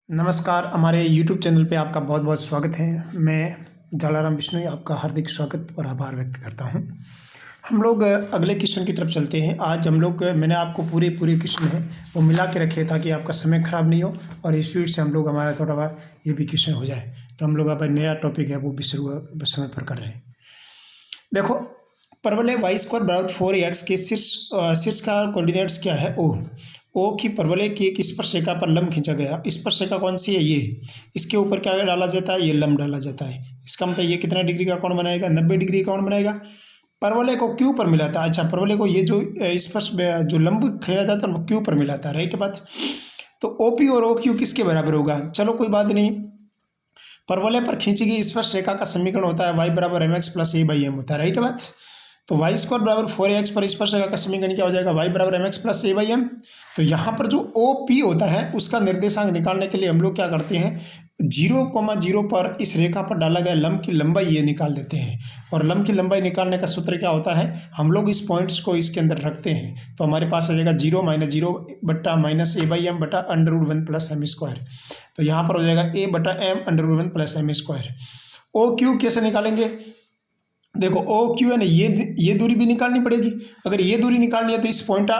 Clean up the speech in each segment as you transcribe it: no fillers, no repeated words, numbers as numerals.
नमस्कार, हमारे YouTube channel पे आपका बहुत-बहुत स्वागत है। मैं जलाराम बिश्नोई आपका हार्दिक स्वागत और आभार व्यक्त करता हूँ। हम लोग अगले क्वेश्चन की तरफ चलते हैं। आज हम लोग मैंने आपको पूरे क्वेश्चन हैं वो मिला के रखे ताकि आपका समय खराब नहीं हो और स्पीड से हम लोग हमारा थोड़ा ये भी क्वेश्चन हो जाए। तो हम लोग अब नया टॉपिक है वो भी शुरू समय पर कर रहे हैं। देखो, परवलय वाई स्क्वायर बराबर 4ax के शीर्ष का कोऑर्डिनेट्स क्या है? ओ की परवलय की एक स्पर्शरेखा पर लंब खींचा गया। स्पर्शरेखा कौन सी है? ये। इसके ऊपर क्या डाला जाता है? ये लंब डाला जाता है। इसका मतलब ये कितना डिग्री का कोण बनाएगा? 90 डिग्री का कोण बनाएगा। परवलय को क्यू पर मिलाता है। अच्छा, परवलय को ये जो स्पर्श जो लंब खेला जाता है वो क्यू पर मिलाता है, राइट बात। तो ओपी और ओ क्यू किसके बराबर होगा? चलो कोई बात नहीं। परवलय पर खींची गई स्पर्श रेखा का समीकरण होता है y बराबर M X plus A by M होता है, राइट बात। तो वाई स्क्वायर बराबर 4ax पर स्पर्श रेखा का समीकरण क्या हो जाएगा? y बराबर M X plus A by M. तो यहाँ पर जो ओ पी होता है उसका निर्देशांक निकालने के लिए हम लोग क्या करते हैं, 0,0 पर इस रेखा पर डाला गया लंब की लंबाई ये निकाल लेते हैं। और लंब की लंबाई निकालने का सूत्र क्या होता है? हम लोग इस पॉइंट्स को इसके अंदर रखते हैं तो हमारे पास आ जाएगा 0 - 0 बट्टा माइनस ए बाई एम बटा √1 प्लस एम स्क्वायर। तो यहाँ पर हो जाएगा ए बटा M √1 plus M square. O Q कैसे निकालेंगे? देखो, ओ क्यू है ना, ये दूरी भी निकालनी पड़ेगी। अगर ये दूरी निकालनी है तो इस पॉइंट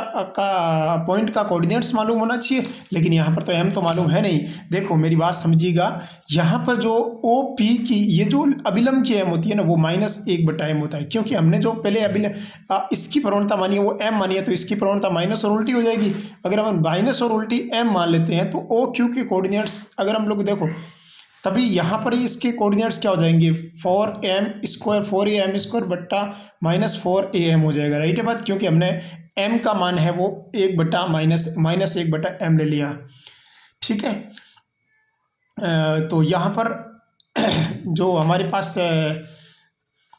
का कोऑर्डिनेट्स मालूम होना चाहिए, लेकिन यहाँ पर तो एम तो मालूम है नहीं। देखो मेरी बात समझिएगा, यहाँ पर जो ओ पी की ये जो अभिलंब की एम होती है ना वो -1/m होता है, क्योंकि हमने जो पहले इसकी प्रवणता मानी है वो एम मानी है, तो इसकी प्रवणता माइनस और उल्टी हो जाएगी। अगर हम माइनस और उल्टी एम मान लेते हैं तो ओ क्यू के कोऑर्डिनेट्स अगर हम लोग देखो तभी यहाँ पर ही इसके कोऑर्डिनेट्स क्या हो जाएंगे? 4am² बट्टा -4am हो जाएगा, राइट है बात। क्योंकि हमने m का मान है वो 1/-1/m ले लिया, ठीक है। तो यहाँ पर जो हमारे पास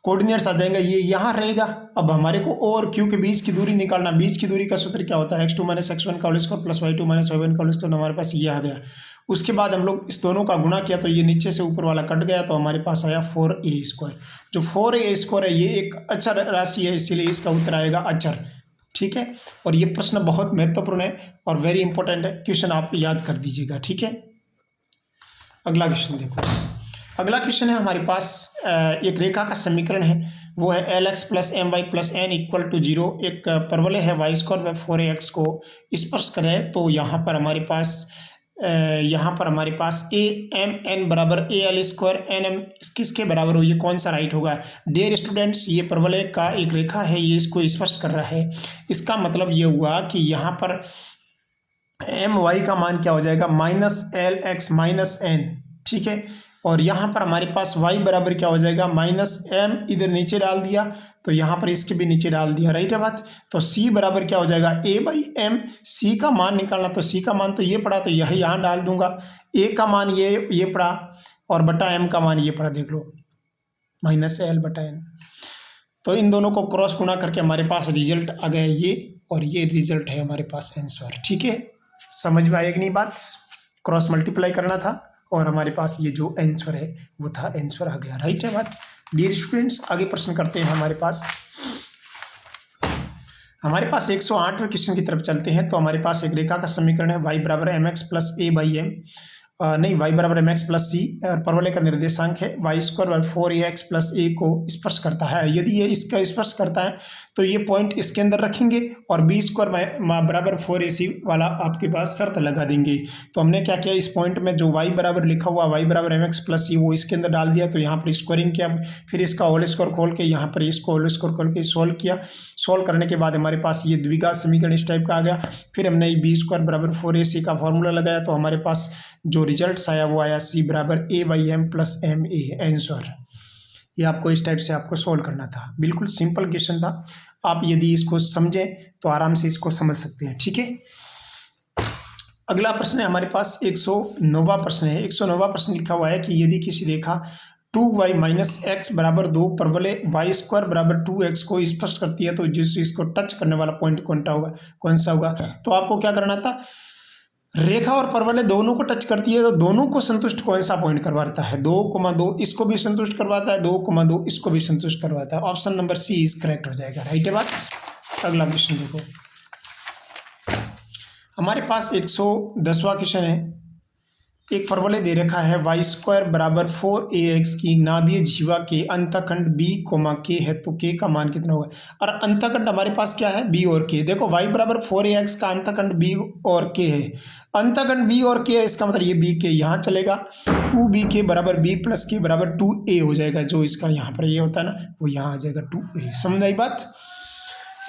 कोऑर्डिनेट्स आ जाएंगे ये यहाँ रहेगा। अब हमारे को ओ और क्यू के बीच की दूरी निकालना। बीच की दूरी का सूत्र क्या होता है? x2 - x1 का whole square plus y2 - y1 का होल स्क्वायर। हमारे पास ये आ गया। उसके बाद हम लोग इस दोनों का गुणा किया तो ये नीचे से ऊपर वाला कट गया तो हमारे पास आया 4a²। जो 4a² है ये एक अचर राशि है, इसीलिए इसका उत्तर आएगा अचर, ठीक है। और ये प्रश्न बहुत महत्वपूर्ण है और वेरी इंपॉर्टेंट है, क्वेश्चन आप याद कर दीजिएगा, ठीक है। अगला क्वेश्चन देखो। अगला क्वेश्चन है हमारे पास एक रेखा का समीकरण है, वो है LX + MY + N = 0। एक परवलय है y² 4ax को स्पर्श करे तो यहाँ पर हमारे पास AMN बराबर AL² NM किसके बराबर हो? ये कौन सा राइट होगा? डियर स्टूडेंट्स, ये परवलय का एक रेखा है, ये इसको स्पर्श कर रहा है। इसका मतलब ये हुआ कि यहाँ पर MY का मान क्या हो जाएगा? -LX - N, ठीक है। और यहाँ पर हमारे पास y बराबर क्या हो जाएगा? -m, इधर नीचे डाल दिया तो यहाँ पर इसके भी नीचे डाल दिया, राइट है बात। तो c बराबर क्या हो जाएगा? a/m। c का मान निकालना, तो c का मान तो ये पड़ा तो यही यहाँ डाल दूंगा। a का मान ये पड़ा और बटा m का मान ये पड़ा, देख लो -l/n। तो इन दोनों को क्रॉस गुणा करके हमारे पास रिजल्ट आ गया ये, और ये रिजल्ट है हमारे पास आंसर, ठीक है। समझ में आएगी नहीं बात? क्रॉस मल्टीप्लाई करना था और हमारे पास ये जो आंसर है वो था, आंसर आ गया, राइट है बात। डियर स्टूडेंट्स, आगे प्रश्न करते हैं। हमारे पास 108वें क्वेश्चन की तरफ चलते हैं। तो हमारे पास एक रेखा का समीकरण है y बराबर mx plus a by M, नहीं, y बराबर mx प्लस c और परवलय का निर्देशांक है y² 4ax प्लस a को स्पर्श करता है। यदि ये इसका स्पर्श करता है तो ये पॉइंट इसके अंदर रखेंगे और b² बराबर 4ac वाला आपके पास शर्त लगा देंगे। तो हमने क्या किया, इस पॉइंट में जो y बराबर लिखा हुआ y बराबर mx प्लस c वो इसके अंदर डाल दिया, तो यहाँ पर स्क्वायरिंग किया, फिर इसका होल स्क्वायर खोल के यहाँ पर इसको होल स्क्वायर खोल के सोल्व किया। सोल्व करने के बाद हमारे पास ये द्विघात समीकरण इस टाइप का आ गया। फिर हमने b² बराबर 4ac का फॉर्मूला लगाया तो हमारे पास जो रिजल्ट्स आया वो आया c बराबर a/m प्लस ma, आंसर। ये आपको इस टाइप से आपको सोल्व करना था। बिल्कुल सिंपल क्वेश्चन था, आप यदि इसको समझें तो आराम से इसको समझ सकते हैं, ठीक है। अगला प्रश्न है हमारे पास 109वां प्रश्न है। 109वां प्रश्न लिखा हुआ है कि यदि किसी रेखा 2y - x बराबर 2 परवलय y² बराबर 2x को स्पर्श करती है तो जिससे इसको टच करने वाला पॉइंट कौन सा होगा? तो आपको क्या करना था, रेखा और परवलय दोनों को टच करती है तो दोनों को संतुष्ट कौन सा पॉइंट करवाता है? 2,2 इसको भी संतुष्ट करवाता है, 2,2 इसको भी संतुष्ट करवाता है। Option number C is correct हो जाएगा, राइट है बात। अगला क्वेश्चन देखो, हमारे पास 110वां क्वेश्चन है। एक फॉर्मूले दे रखा है वाई स्क्वायर बराबर 4ax की नाभीय जीवा के अंतखंड b कोमा के है, तो k का मान कितना होगा। और अंतखंड हमारे पास क्या है, b और k। देखो y बराबर 4ax का अंतखंड b और k है, अंतखंड b और k है, इसका मतलब ये b k यहाँ चलेगा, 2bk बराबर b प्लस k बराबर 2a हो जाएगा। जो इसका यहाँ पर ये होता है ना, वो यहाँ आ जाएगा 2a। समझ आई बात।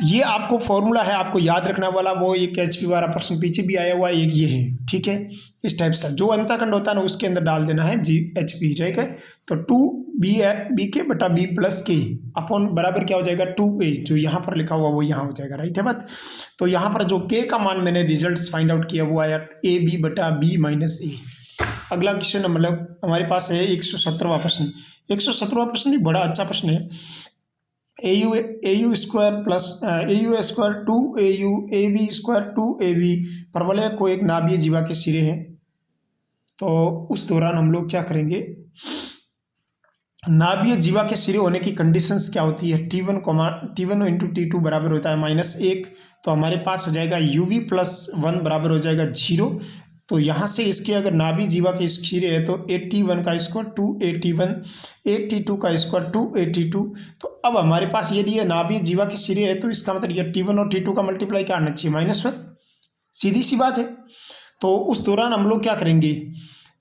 ये आपको फॉर्मूला है, आपको याद रखना वाला। वो एक HP वाला प्रश्न पीछे भी आया हुआ है, एक ये है, ठीक है। इस टाइप से जो अंतखंड होता है ना उसके अंदर डाल देना है GHP, ठीक है। तो 2bk बटा b प्लस के अपॉन बराबर क्या हो जाएगा 2a, जो यहाँ पर लिखा हुआ वो यहाँ हो जाएगा, राइट है बात। तो यहाँ पर जो k का मान मैंने रिजल्ट्स फाइंड आउट किया वो आया ab बटा b माइनस a। अगला क्वेश्चन मतलब हमारे पास है 117वां प्रश्न। 117वां प्रश्न भी बड़ा अच्छा प्रश्न है। AU square plus AU square 2AU AB square 2AB परवलय को एक नाभीय जीवा के सिरे हैं। तो उस दौरान हम लोग क्या करेंगे, नाभीय जीवा के सिरे होने की कंडीशंस क्या होती है, T1 इंटू T2 बराबर होता है -1। तो हमारे पास हो जाएगा UV प्लस 1 बराबर हो जाएगा 0। तो यहाँ से इसके अगर नाभीय जीवा के सिरे है तो 81 का स्क्वायर 281, 82 का स्क्वायर 282। तो अब हमारे पास यदि ये नाभीय जीवा के सिरे है तो इसका मतलब ये T1 और T2 का मल्टीप्लाई क्या आना चाहिए, -1। सीधी सी बात है। तो उस दौरान हम लोग क्या करेंगे,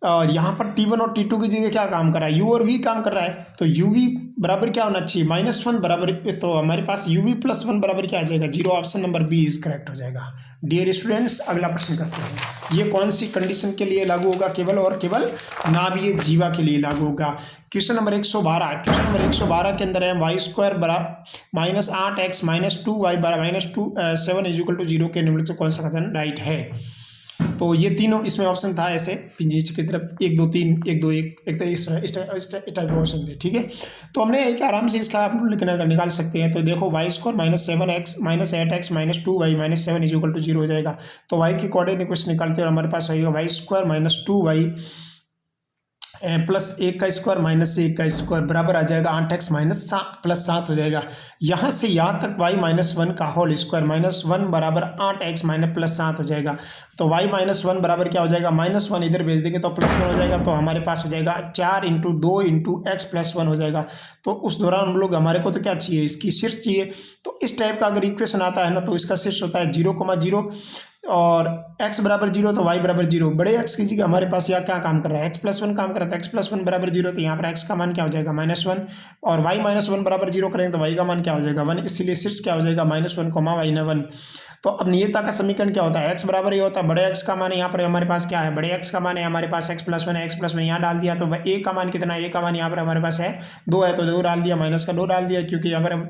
और यहाँ पर T1 और T2 की जगह क्या काम कर रहा है, U और V काम कर रहा है। तो UV बराबर क्या होना चाहिए, -1 बराबर। तो हमारे पास UV प्लस 1 बराबर क्या आ जाएगा 0। Option number B is correct हो जाएगा। डियर स्टूडेंट्स, अगला प्रश्न करते हैं। ये कौन सी कंडीशन के लिए लागू होगा, केवल और केवल नाभीय जीवा के लिए लागू होगा। Question number 112। क्वेश्चन नंबर 112 के अंदर है वाई स्क्वायर बराबर -8x - 2y बराबर -7 इज इक्वल टू 0 के निम्नलिखित कौन सा कथन राइट है। तो ये तीनों इसमें ऑप्शन था ऐसे नीचे की तरफ 1 2 3 1 2 1 एक इस टाइप ऑप्शन थे, ठीक है। तो हमने एक आराम से इसका आप लिखना निकाल सकते हैं। तो देखो Y square -7x - 8x - 2y - 7 is equal to 0 हो जाएगा। तो वाई की कोऑर्डिनेट इक्वेशन निकालते हैं, हमारे पास आएगा वाई स्क्वायर -2y प्लस 1 का स्क्वायर माइनस 1 का स्क्वायर बराबर आ जाएगा 8x प्लस 7 हो जाएगा। यहाँ से यहाँ तक y -1 का होल स्क्वायर -1 बराबर 8x प्लस 7 हो जाएगा। तो y -1 बराबर क्या हो जाएगा, -1 इधर भेज देंगे तो +1 हो जाएगा। तो हमारे पास हो जाएगा 4 × 2 × x + 1 हो जाएगा। तो उस दौरान हम लोग हमारे को तो क्या चाहिए, इसकी शीर्ष चाहिए। तो इस टाइप का अगर इक्वेशन आता है ना तो इसका शीर्ष होता है 0,0 और x बराबर 0 तो y बराबर 0। बड़े x की जगह हमारे पास यहाँ क्या काम कर रहा है, x + 1 काम कर रहा है। तो x + 1 बराबर 0 तो यहाँ पर x का मान क्या हो जाएगा -1 और y -1 बराबर 0 करेंगे तो y का मान क्या हो जाएगा 1। इसीलिए शीर्ष क्या हो जाएगा -1, y ने 1। तो अब नियता का समीकरण क्या होता है, x बराबर ये होता है बड़े x का मान है। यहाँ पर हमारे पास क्या है, बड़े x का मान है हमारे पास x + 1 है, x + 1 यहाँ डाल दिया। तो a का मान कितना है, a का मान यहाँ पर हमारे पास है 2 है तो 2 डाल दिया, माइनस का 2 डाल दिया क्योंकि यहाँ पर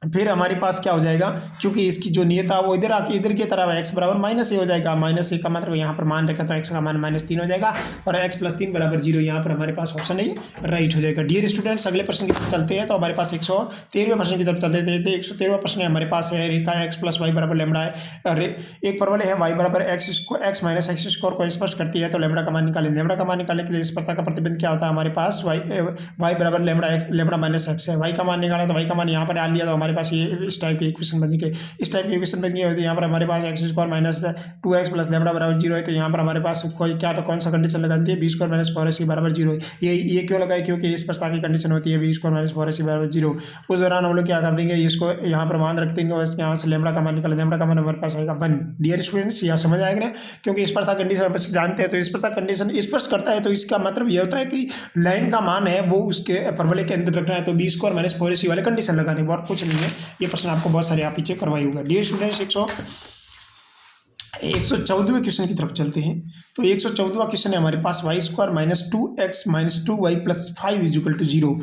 फिर हमारे पास क्या हो जाएगा, क्योंकि इसकी जो नियता वो इधर आके इधर की तरफ x बराबर -a हो जाएगा। -a का मतलब यहाँ पर मान रखा तो x का मान -3 हो जाएगा और x + 3 बराबर 0। यहाँ पर हमारे पास ऑप्शन नहीं राइट हो जाएगा। डियर स्टूडेंट्स, अगले प्रश्न की तरफ चलते हैं। तो हमारे पास 113वें प्रश्न की तरफ चलते थे। 113वां प्रश्न है हमारे पास है, रेखा x + y बराबर लैम्बडा है। एक परवलय है y बराबर x - x स्क्वायर को स्पर्श करती है। तो लैम्बडा का मान निकालें। लैम्बडा का मान निकालने के लिए स्पर्शता का प्रतिबंध क्या होता है, हमारे पास y बराबर लैम्बडा - x है। y का मान निकाला तो y का मान यहाँ पर डाल दिया। तो हमारे पास ये इस टाइप की इक्वेशन बन गई। इस टाइप की इक्वेशन बन गई होती है। यहाँ पर हमारे पास x² - 2x + लैम्बडा बराबर 0 है। तो यहाँ पर हमारे पास कोई क्या तो कौन सा कंडीशन लगाती है, b² - 4ac बराबर 0 है। ये क्यों लगाए, क्योंकि इस प्रकार की कंडीशन होती है b² - 4ac बराबर 0। उस दौरान हम लोग क्या कर देंगे, इसको यहाँ पर मान रख देंगे और यहाँ से लैम्बडा का मान निकालें। लैम्बडा का मान हमारे पास आएगा 1। डियर स्टूडेंट्स, यहाँ समझ आएगा ना, क्योंकि इस प्रकार कंडीशन जानते हैं। तो इस प्रकार कंडीशन स्पर्श करता है तो इसका मतलब ये होता है कि लाइन का मान है वो उसके परवलय के अंदर रखना है। तो b² - 4ac वाले कंडीशन लगाने, और कुछ नहीं है। ये प्रश्न आपको बहुत सारे आप पीछे करवाई होगा। डियर स्टूडेंट्स, 114वें क्वेश्चन की तरफ चलते हैं। तो 114वां क्वेश्चन है हमारे पास y² - 2x - 2y + 5 is equal to 0।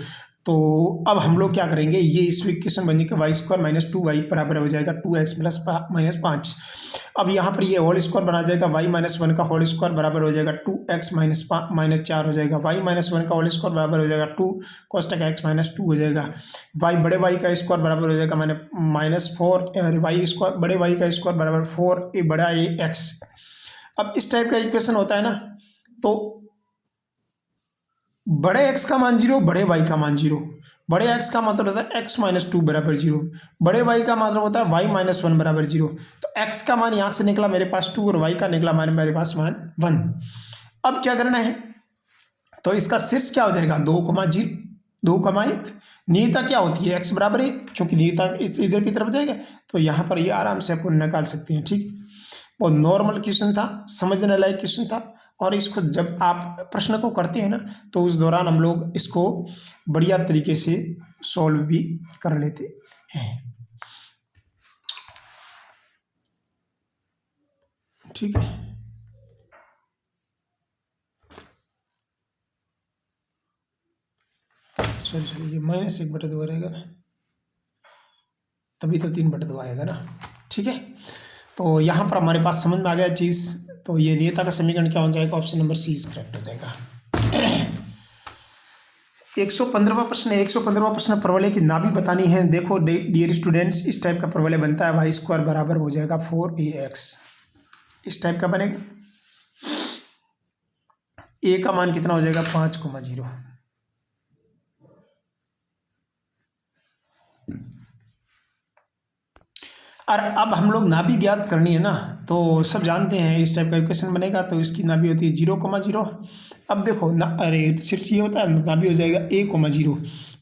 तो अब हम लोग क्या करेंगे, ये इस इक्वेशन बनने के y² - 2y बराबर हो जाएगा 2x + -5। अब यहाँ पर ये होल स्क्वायर बना जाएगा, y - 1 का होल स्क्वायर बराबर हो जाएगा 2x - 4 हो जाएगा। y - 1 का होल स्क्वायर बराबर हो जाएगा 2 cos x - 2 हो जाएगा। बड़े y का स्क्वायर बराबर हो जाएगा -4 y स्क्वायर, बड़े y का स्क्वायर बराबर 4 बड़ा x। अब इस टाइप का इक्वेशन होता है ना, तो बड़े x का मान 0, बड़े y का मान 0। बड़े x का मतलब होता है x - 2 बराबर 0, बड़े y का मतलब होता है y - 1 बराबर 0। तो x का मान यहाँ से निकला मेरे पास 2 और y का निकला मेरे पास मान 1। अब क्या करना है, तो इसका शीर्ष क्या हो जाएगा 2,0 2,1। नियता क्या होती है x बराबर 1, क्योंकि नियता इधर की तरफ जाएगा, तो यहाँ पर ये आराम से अपन निकाल सकते हैं। ठीक, वो नॉर्मल क्वेश्चन था, समझने लायक क्वेश्चन था, और इसको जब आप प्रश्न को करते हैं ना, तो उस दौरान हम लोग इसको बढ़िया तरीके से सॉल्व भी कर लेते हैं। ठीक है, सॉरी ये -1/2 रहेगा ना, तभी तो 3/2 आएगा ना। ठीक है, तो यहाँ पर हमारे पास समझ में आ गया चीज़। तो ये नियता का समीकरण क्या हो जाएगा, option number C is correct हो जाएगा। 115वां प्रश्न है। 115वां प्रश्न परवलय की नाभि बतानी है। देखो डियर स्टूडेंट्स, इस टाइप का परवलय बनता है, y² बराबर हो जाएगा 4ax। इस टाइप का बनेगा। a का मान कितना हो जाएगा 5,0। और अब हम लोग नाभि ज्ञात करनी है ना, तो सब जानते हैं इस टाइप का इक्वेशन बनेगा, तो इसकी नाभि होती है 0,0। अब देखो ना, अरे सिर्फ ये होता है, नाभि हो जाएगा a,0।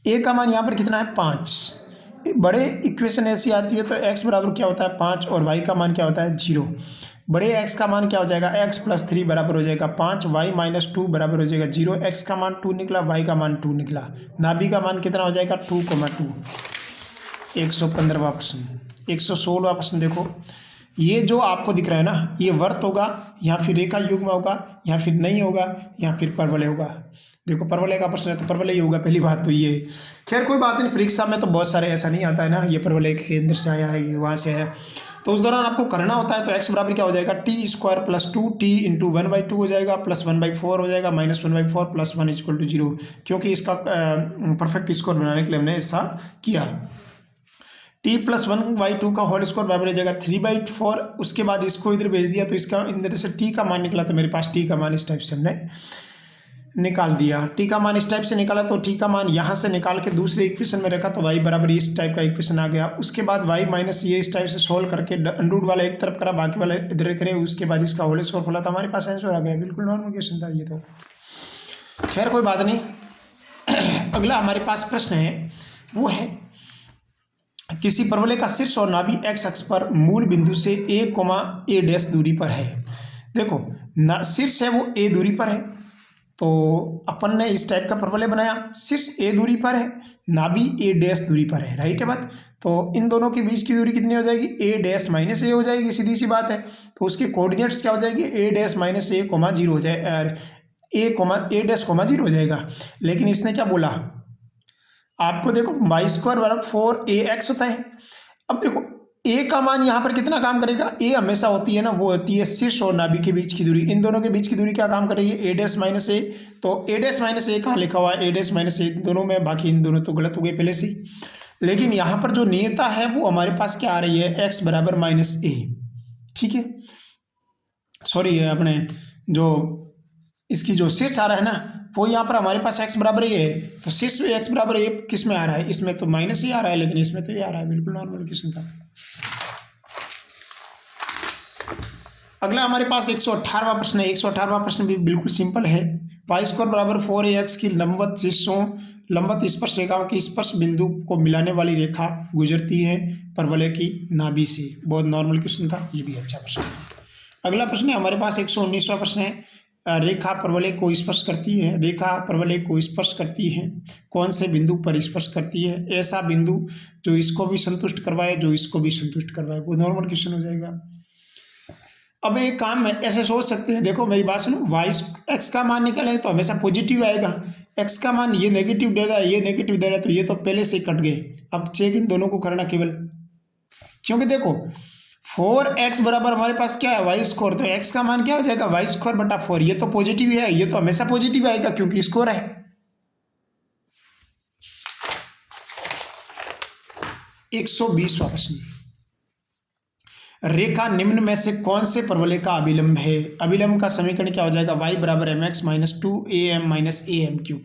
a का मान यहाँ पर कितना है 5। बड़े इक्वेशन ऐसी आती है तो x बराबर क्या होता है 5, और y का मान क्या होता है 0। बड़े x का मान क्या हो जाएगा x + 3 बराबर हो जाएगा 5, y - 2 बराबर हो जाएगा 0। x का मान 2 निकला, y का मान 2 निकला, नाभि का मान कितना हो जाएगा 2,2। 115वां प्रश्न। 116वां प्रश्न देखो, ये जो आपको दिख रहा है ना, ये वर्त होगा या फिर रेखा युग्म होगा या फिर नहीं होगा या फिर परवलय होगा। देखो परवलय का प्रश्न है तो परवलय ही होगा, पहली बात तो ये। खैर कोई बात नहीं, परीक्षा में तो बहुत सारे ऐसा नहीं आता है ना, ये परवलय के अंदर से आया है, ये वहाँ से आया, तो उस दौरान आपको करना होता है। तो x बराबर क्या हो जाएगा t² + 2t × 1/2 हो जाएगा, प्लस 1/4 हो जाएगा, -1/4 + 1 = 0, क्योंकि इसका परफेक्ट स्कोर बनाने के लिए हमने ऐसा किया। t + 1/2 का होल स्क्वायर बराबर हो जाएगा 3/4। उसके बाद इसको इधर भेज दिया तो इसका इधर से t का मान निकला, तो मेरे पास t का मान इस टाइप से हमने निकाल दिया। t का मान इस टाइप से निकाला, तो t का मान यहाँ से निकाल के दूसरे इक्वेशन में रखा, तो y बराबर इस टाइप का इक्वेशन आ गया। उसके बाद y माइनस ये इस टाइप से सोल्व करके अंडर वाला एक तरफ करा, बाकी वाला इधर करे, उसके बाद इसका होल स्क्वायर खोला, तो हमारे पास आंसर आ गया। बिल्कुल नॉर्मल क्वेश्चन था ये तो, खैर कोई बात नहीं। अगला हमारे पास प्रश्न है, वो है किसी परवलय का शीर्ष और नाभि x अक्ष पर मूल बिंदु से a,a' दूरी पर है। देखो शीर्ष है वो a दूरी पर है, तो अपन ने इस टाइप का परवलय बनाया, शीर्ष a दूरी पर है, नाभि a' दूरी पर है, राइट है बात। तो इन दोनों के बीच की दूरी कितनी हो जाएगी a' - a हो जाएगी, सीधी सी बात है। तो उसके कोऑर्डिनेट्स क्या हो जाएगी a' - a, 0 हो जाए, a' 0 हो जाएगा। लेकिन इसने क्या बोला आपको, देखो y² बराबर 4ax होता है। अब देखो a का मान यहाँ पर कितना काम करेगा, a हमेशा होती है ना, वो होती है शीर्ष और नाभि के बीच की दूरी। इन दोनों के बीच की दूरी क्या काम कर रही है a' - a। तो a' - a कहाँ लिखा हुआ है a' - a दोनों में, बाकी इन दोनों तो गलत हो गए पहले से ही। लेकिन यहाँ पर जो नियता है वो हमारे पास क्या आ रही है x बराबर -a। ठीक है, सॉरी अपने जो इसकी जो शीर्ष आ रहा है ना, वो यहाँ पर हमारे पास x बराबर ही है, तो शीर्ष में x बराबर a किस में आ रहा है, इसमें तो माइनस ही आ रहा है, लेकिन इसमें तो ये आ रहा है। बिल्कुल नॉर्मल क्वेश्चन था। अगला हमारे पास 118वां प्रश्न है। 118वां प्रश्न भी बिल्कुल सिंपल है। y² बराबर 4ax की लंबवत शीर्षों लंबवत स्पर्श रेखाओं की स्पर्श बिंदु को मिलाने वाली रेखा गुजरती है परवलय की नाभि से। बहुत नॉर्मल क्वेश्चन था, ये भी अच्छा प्रश्न है। अगला प्रश्न है हमारे पास 119वां प्रश्न है। रेखा परवलय को स्पर्श करती है, रेखा परवलय को स्पर्श करती है, कौन से बिंदु पर स्पर्श करती है? ऐसा बिंदु जो इसको भी संतुष्ट करवाए, जो इसको भी संतुष्ट करवाए। वो नॉर्मल क्वेश्चन हो जाएगा। अब एक काम है, ऐसे सोच सकते हैं, देखो मेरी बात सुनो, x का मान निकले तो हमेशा पॉजिटिव आएगा, x का मान ये नेगेटिव दे रहा है, ये नेगेटिव दे रहा है, तो ये तो पहले से ही कट गए। अब चेक इन दोनों को करना केवल, क्योंकि देखो 4x बराबर हमारे पास क्या है y², तो x का मान क्या हो जाएगा y² बटा 4। ये तो पॉजिटिव है, ये तो हमेशा पॉजिटिव आएगा क्योंकि स्क्वायर है। 120वां प्रश्न, रेखा निम्न में से कौन से परवलय का अभिलंब है? अभिलंब का समीकरण क्या हो जाएगा y बराबर mx - 2am - am³।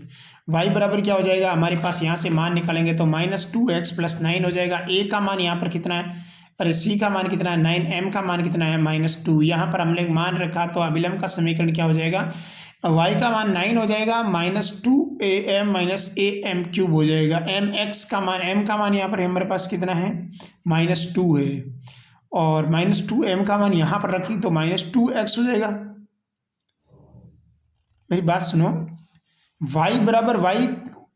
y बराबर क्या हो जाएगा हमारे पास, यहाँ से मान निकालेंगे तो -2x + 9 हो जाएगा। a का मान यहाँ पर कितना है, अरे c का मान कितना है 9, m का मान कितना है -2। यहाँ पर हमने मान रखा, तो अभिलंब का समीकरण क्या हो जाएगा वाई का मान 9 हो जाएगा, -2am माइनस am क्यूब हो जाएगा। mx का मान, m का मान यहाँ पर हमारे पास कितना है, -2 है, और -2m का मान यहाँ पर रखी तो -2x हो जाएगा। मेरी बात सुनो, y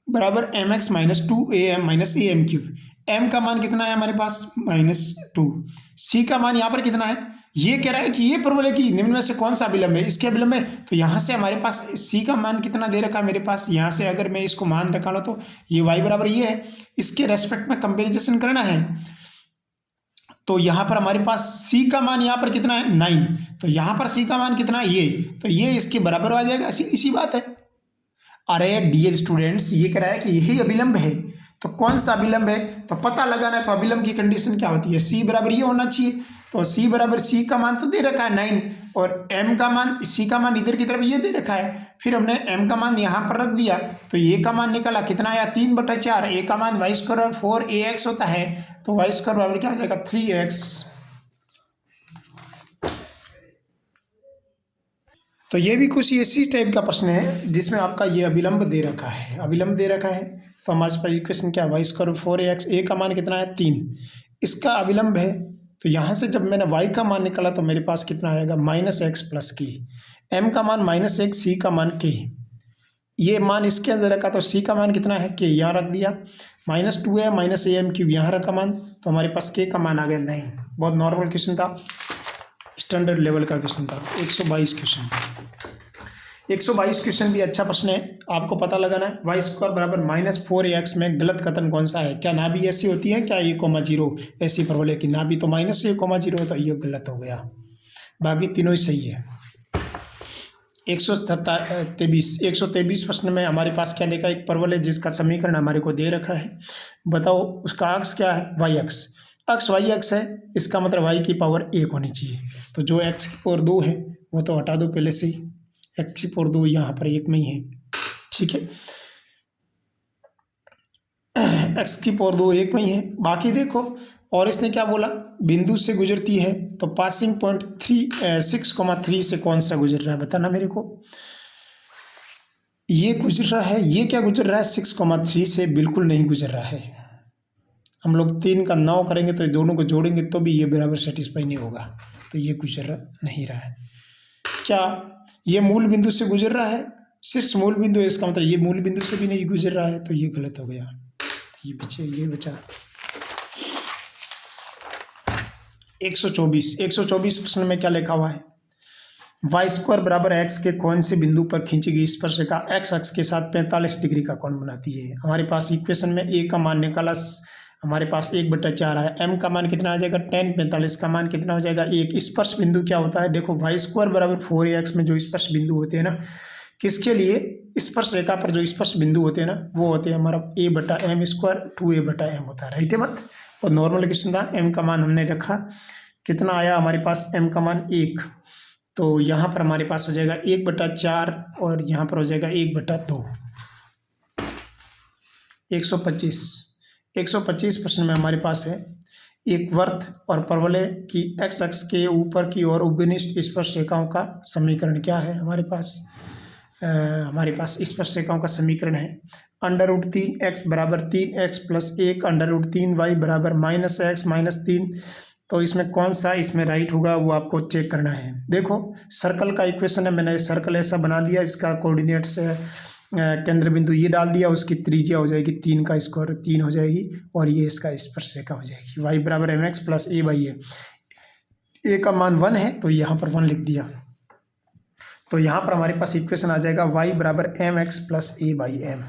बराबर mx -2am minus am cube. m का मान कितना है हमारे पास, -2। c का मान यहाँ पर कितना है, ये कह रहा है कि ये परवलय की निम्न में से कौन सा अभिलंब है, इसके अभिलंब है। तो यहाँ से हमारे पास c का मान कितना दे रखा है मेरे पास, यहाँ से अगर मैं इसको मान निकालूं तो ये y बराबर ये है, इसके रेस्पेक्ट में कंपेरिजन करना है। तो यहाँ पर हमारे पास c का मान यहाँ पर कितना है, 9, तो यहाँ पर c का मान कितना है, ये, तो ये इसके बराबर आ जाएगा, इसी बात है। अरे डियर स्टूडेंट्स, ये कह रहा है कि यही अभिलंब है, तो कौन सा अभिलंब है, तो पता लगाना है। तो अभिलंब की कंडीशन क्या होती है, c बराबर ये होना चाहिए। तो c बराबर c का मान तो दे रखा है 9, और m का मान, c का मान इधर की तरफ ये दे रखा है, फिर हमने m का मान यहाँ पर रख दिया, तो a का मान निकला कितना आया, 3/4। a का मान y स्क्वायर 4ax होता है, तो y स्क्वायर बराबर क्या हो जाएगा, 3x। तो ये भी कुछ इसी टाइप का प्रश्न है जिसमें आपका ये अभिलंब दे रखा है, अभिलंब दे रखा है। तो हमारे पास इक्वेशन क्या है, वाई स्क्वायर 4ax, a का मान कितना है 3, इसका अभिलंब है। तो यहाँ से जब मैंने y का मान निकाला तो मेरे पास कितना आएगा, -x + k, m का मान -1, c का मान k, ये मान इसके अंदर रखा, तो c का मान कितना है, k यहाँ रख दिया, -2am माइनस am क्यूब यहाँ रखा मान, तो हमारे पास k का मान आ गया 9। बहुत नॉर्मल क्वेश्चन था, स्टैंडर्ड लेवल का क्वेश्चन था। 122 क्वेश्चन, 122 क्वेश्चन भी अच्छा प्रश्न है। आपको पता लगाना है वाई स्क्वायर बराबर -4ax में गलत कथन कौन सा है, क्या नाभि ऐसी होती है क्या, a,0 ऐसी परवलय की नाभि तो -a,0, तो ये गलत हो गया, बाकी तीनों ही सही है। 123 प्रश्न में हमारे पास क्या लिखा है, एक परवलय जिसका समीकरण हमारे को दे रखा है, बताओ उसका अक्ष क्या है, वाई अक्ष, अक्ष वाई अक्ष है, इसका मतलब y की पावर 1 होनी चाहिए। तो जो x की पावर 2 है वो तो हटा दो पहले से ही, x की पावर 2 यहाँ पर 1 में ही है, ठीक है, x की पावर 2 1 में ही है। बाकी देखो, और इसने क्या बोला, बिंदु से गुजरती है, तो पासिंग पॉइंट 6,3 से कौन सा गुजर रहा है बताना मेरे को, ये गुजर रहा है, ये क्या गुजर रहा है, 6,3 से बिल्कुल नहीं गुजर रहा है। हम लोग 3 का 9 करेंगे तो दोनों को जोड़ेंगे तो भी ये बराबर सेटिस्फाई नहीं होगा, तो ये गुजर नहीं रहा है। क्या ये मूल बिंदु से गुजर रहा है, सिर्फ मूल बिंदु है, इसका मतलब ये मूल बिंदु से भी नहीं गुजर रहा है, तो ये गलत हो गया, ये पीछे ये बचा। 124 प्रश्न में क्या लिखा हुआ है, वाई स्क्वायर बराबर एक्स के कौन से बिंदु पर खींची गई स्पर्शरेखा एक्स अक्ष के साथ 45 डिग्री का कोण बनाती है। हमारे पास इक्वेशन में a का मान निकाला, हमारे पास 1/4 है, m का मान कितना आ जाएगा 10, 45 का मान कितना हो जाएगा 1। स्पर्श बिंदु क्या होता है, देखो वाई स्क्वायर बराबर 4ax में जो स्पर्श बिंदु होते हैं ना, किसके लिए, स्पर्श रेखा पर जो स्पर्श बिंदु होते हैं ना, वो होते हैं हमारा a/m², 2a/m होता है, राइट है मत। और नॉर्मल क्वेश्चन था, m का मान हमने रखा, कितना आया हमारे पास, m का मान 1, तो यहाँ पर हमारे पास हो जाएगा 1/4 और यहाँ पर हो जाएगा 1/2। 125 प्रश्न में हमारे पास है, एक वर्त और परवलय की एक्स अक्ष के ऊपर की ओर उभयनिष्ठ स्पर्श रेखाओं का समीकरण क्या है। हमारे पास स्पर्श रेखाओं का समीकरण है √3x बराबर 3x + 1 √3y बराबर -x -3। तो इसमें कौन सा इसमें राइट होगा वो आपको चेक करना है। देखो सर्कल का इक्वेशन है, मैंने सर्कल ऐसा बना दिया, इसका कोऑर्डिनेट्स केंद्र बिंदु ये डाल दिया, उसकी त्रिज्या हो जाएगी 3 का स्क्वायर 3 हो जाएगी, और ये इसका स्पर्श रेखा हो जाएगी y बराबर mx + a/a। a का मान 1 है तो यहाँ पर 1 लिख दिया, तो यहाँ पर हमारे पास इक्वेशन आ जाएगा y बराबर mx + a/m।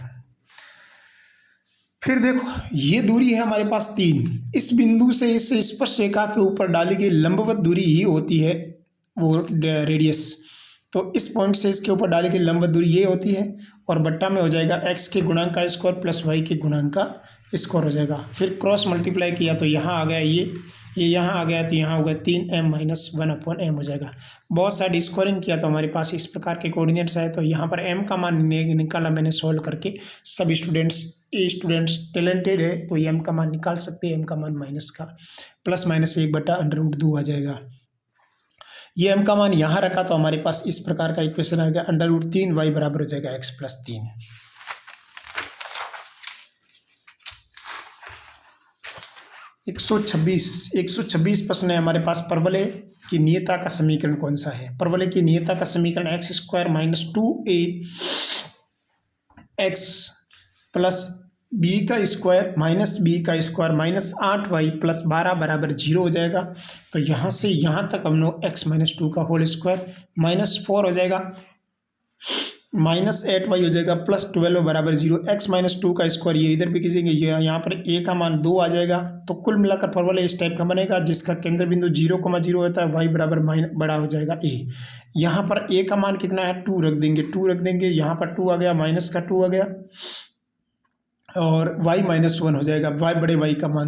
फिर देखो ये दूरी है हमारे पास 3, इस बिंदु से इस स्पर्श रेखा के ऊपर डाली गई लंबवत दूरी ही होती है वो रेडियस। तो इस पॉइंट से इसके ऊपर डाली गई लंबवत दूरी ये होती है, और बट्टा में हो जाएगा x के गुणांक का स्क्वायर प्लस y के गुणांक का स्क्वायर हो जाएगा। फिर क्रॉस मल्टीप्लाई किया तो यहाँ आ गया ये यहाँ आ गया, तो यहाँ होगा 3m - 1/m हो जाएगा। बहुत साइड स्क्वायरिंग किया तो हमारे पास इस प्रकार के कोऑर्डिनेट्स आए, तो यहाँ पर m का मान निकाला मैंने सॉल्व करके। सब स्टूडेंट्स टैलेंटेड है तो m का मान निकाल सकते हैं, m का मान ±1/√2 आ जाएगा। ये m का मान यहाँ रखा तो हमारे पास इस प्रकार का इक्वेशन आ गया, √3y बराबर हो जाएगा x+3। 126 प्रश्न है हमारे पास, परवलय की नियता का समीकरण कौन सा है? परवलय की नियता का समीकरण x² - 2a x plus B का स्क्वायर माइनस बी का स्क्वायर माइनस 8y प्लस 12 बराबर 0 हो जाएगा। तो यहाँ से यहाँ तक हम लोग x - 2 का होल स्क्वायर -4 हो जाएगा, -8y हो जाएगा प्लस 12 बराबर 0। x - 2 का स्क्वायर ये इधर भी खींचेंगे, ये यहाँ पर a का मान 2 आ जाएगा। तो कुल मिलाकर परवलय इस टाइप का बनेगा जिसका केंद्र बिंदु 0,0 होता है, y बराबर बड़ा हो जाएगा a। यहाँ पर a का मान कितना है 2 रख देंगे, 2 रख देंगे, यहाँ पर 2 आ गया, माइनस का 2 आ गया और y -1 हो जाएगा, y बड़े y का मान।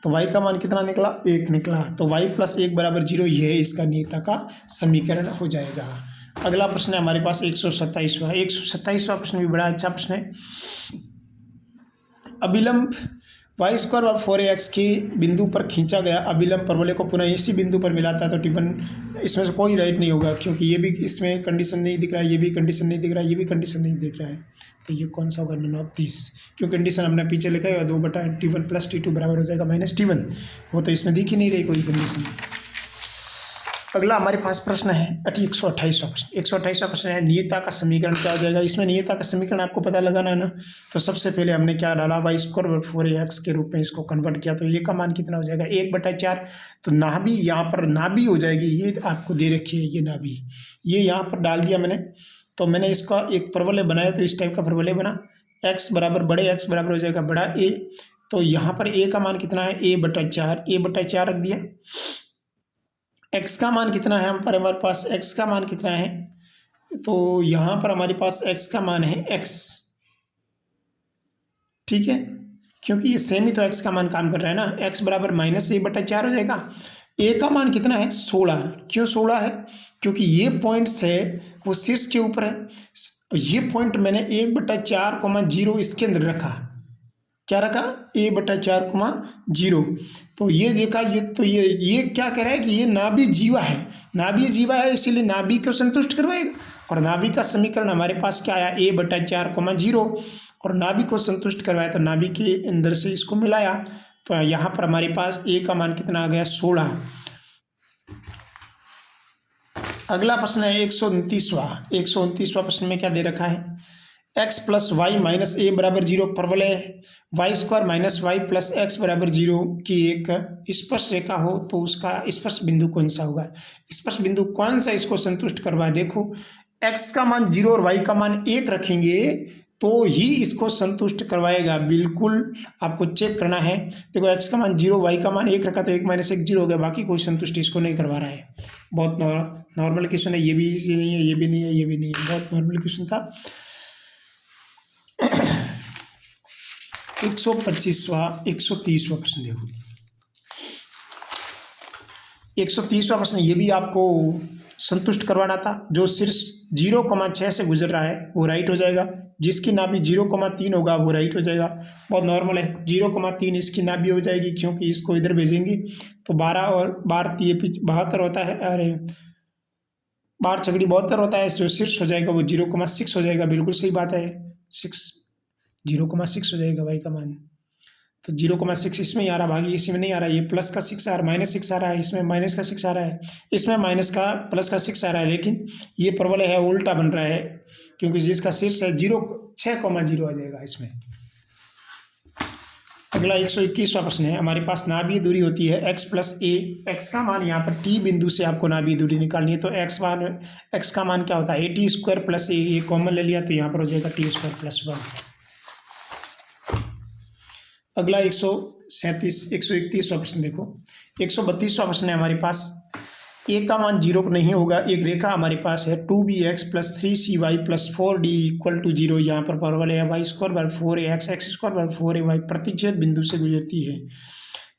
तो y का मान कितना निकला 1 निकला। तो y + 1 बराबर 0 ये इसका नियता का समीकरण हो जाएगा। अगला प्रश्न है हमारे पास 127वां। 127वां प्रश्न भी बड़ा अच्छा प्रश्न है। अभिलंब y² और 4ax के बिंदु पर खींचा गया अभिलंब परवलय को पुनः इसी बिंदु पर मिलाता है तो टिफन इसमें से कोई राइट नहीं होगा, क्योंकि ये भी इसमें कंडीशन नहीं दिख रहा है, ये भी कंडीशन नहीं दिख रहा है, ये भी कंडीशन नहीं दिख रहा है। तो ये कौन सा होगा? नन ऑफ दिस, क्यों कंडीशन हमने पीछे लिखा है 2/T1 + T2 बराबर हो जाएगा -T1, वो तो इसमें दिख ही नहीं रही कोई कंडीशन। अगला हमारे पास प्रश्न है 128वां प्रश्न। 128वां प्रश्न है नियता का समीकरण क्या हो जाएगा? इसमें नियता का समीकरण आपको पता लगाना है ना। तो सबसे पहले हमने क्या डाला, y² और 4ax के रूप में इसको कन्वर्ट किया। तो ये का मान कितना हो जाएगा 1/4। तो नाभि यहाँ पर नाभि हो जाएगी, ये आपको दे रखी है, ये नाभि, ये यहाँ पर डाल दिया मैंने। तो मैंने इसका एक परवलय बनाया, तो इस टाइप का परवलय बना, x बराबर बड़े x बराबर हो जाएगा बड़ा a। तो यहाँ पर a का मान कितना है a/4 रख दिया। x का मान कितना है हमारे पास, x का मान कितना है? तो यहाँ पर हमारे पास x का मान है x, ठीक है, क्योंकि ये सेम ही तो x का मान काम कर रहा है ना। x बराबर -a/4 हो जाएगा। a का मान कितना है 16। क्यों 16 है? क्योंकि ये पॉइंट्स है वो शीर्ष के ऊपर है। ये पॉइंट मैंने 1/4,0 इसके अंदर रखा, क्या रखा 1/4,0। तो ये देखा, ये तो ये क्या कह रहा है कि ये नाभि जीवा है, नाभि जीवा है, इसीलिए नाभि को संतुष्ट करवाएगा। और नाभि का समीकरण हमारे पास क्या आया 1/4,0 और नाभि को संतुष्ट करवाया, तो नाभि के अंदर से इसको मिलाया। तो यहाँ पर हमारे पास a का मान कितना आ गया 16। अगला प्रश्न है 129वां प्रश्न में क्या दे रखा है, x + y - a बराबर 0 परवलय y² - y + x बराबर 0 की एक स्पर्श रेखा हो तो उसका स्पर्श बिंदु कौन सा होगा? स्पर्श बिंदु कौन सा इसको संतुष्ट करवाए? देखो x का मान 0 और y का मान 1 रखेंगे तो ही इसको संतुष्ट करवाएगा, बिल्कुल आपको चेक करना है। देखो x का मान 0, y का मान 1 रखा तो 1 - 1 0 हो गया, बाकी कोई संतुष्ट इसको नहीं करवा रहा है। बहुत नॉर्मल क्वेश्चन है, ये भी इजी नहीं है, ये भी नहीं है, ये भी नहीं है, बहुत नॉर्मल क्वेश्चन था। 130वां प्रश्न देखो। 130वां प्रश्न ये भी आपको संतुष्ट करवाना था। जो शीर्ष 0,6 से गुजर रहा है वो राइट हो जाएगा, जिसकी नाभि 0,3 होगा वो राइट हो जाएगा। बहुत नॉर्मल है, 0,3 इसकी नाभि हो जाएगी, क्योंकि इसको इधर भेजेंगे तो 12 और 12 72 होता है, अरे 12 छकड़ी 72 होता है। जो शीर्ष हो जाएगा वो 0,6 हो जाएगा, बिल्कुल सही बात है, 0,6 हो जाएगा y का मान। तो 0,6 इसमें ही आ रहा, बाकी इसी में नहीं आ रहा। ये प्लस का 6 आ रहा, -6 आ रहा है, इसमें माइनस का 6 आ रहा है, इसमें माइनस का प्लस का 6 आ रहा है। लेकिन ये परवलय है उल्टा बन रहा है, क्योंकि जिसका शीर्ष है 6,0 आ जाएगा इसमें। अगला 121वां प्रश्न है हमारे पास, नाभीय दूरी होती है x + a। x का मान यहाँ पर t बिंदु से आपको नाभीय दूरी निकालनी है। तो x का मान क्या होता है at² + a, ये कॉमन ले लिया तो यहाँ पर हो जाएगा t² + 1। अगला 131वां प्रश्न देखो। 132वां प्रश्न है हमारे पास, a का मान 0 नहीं होगा। एक रेखा हमारे पास है 2bx + 3cy + 4d = 0। यहाँ पर परवलय है y² / 4ax x² / 4ay प्रतिच्छेद बिंदु से गुजरती है।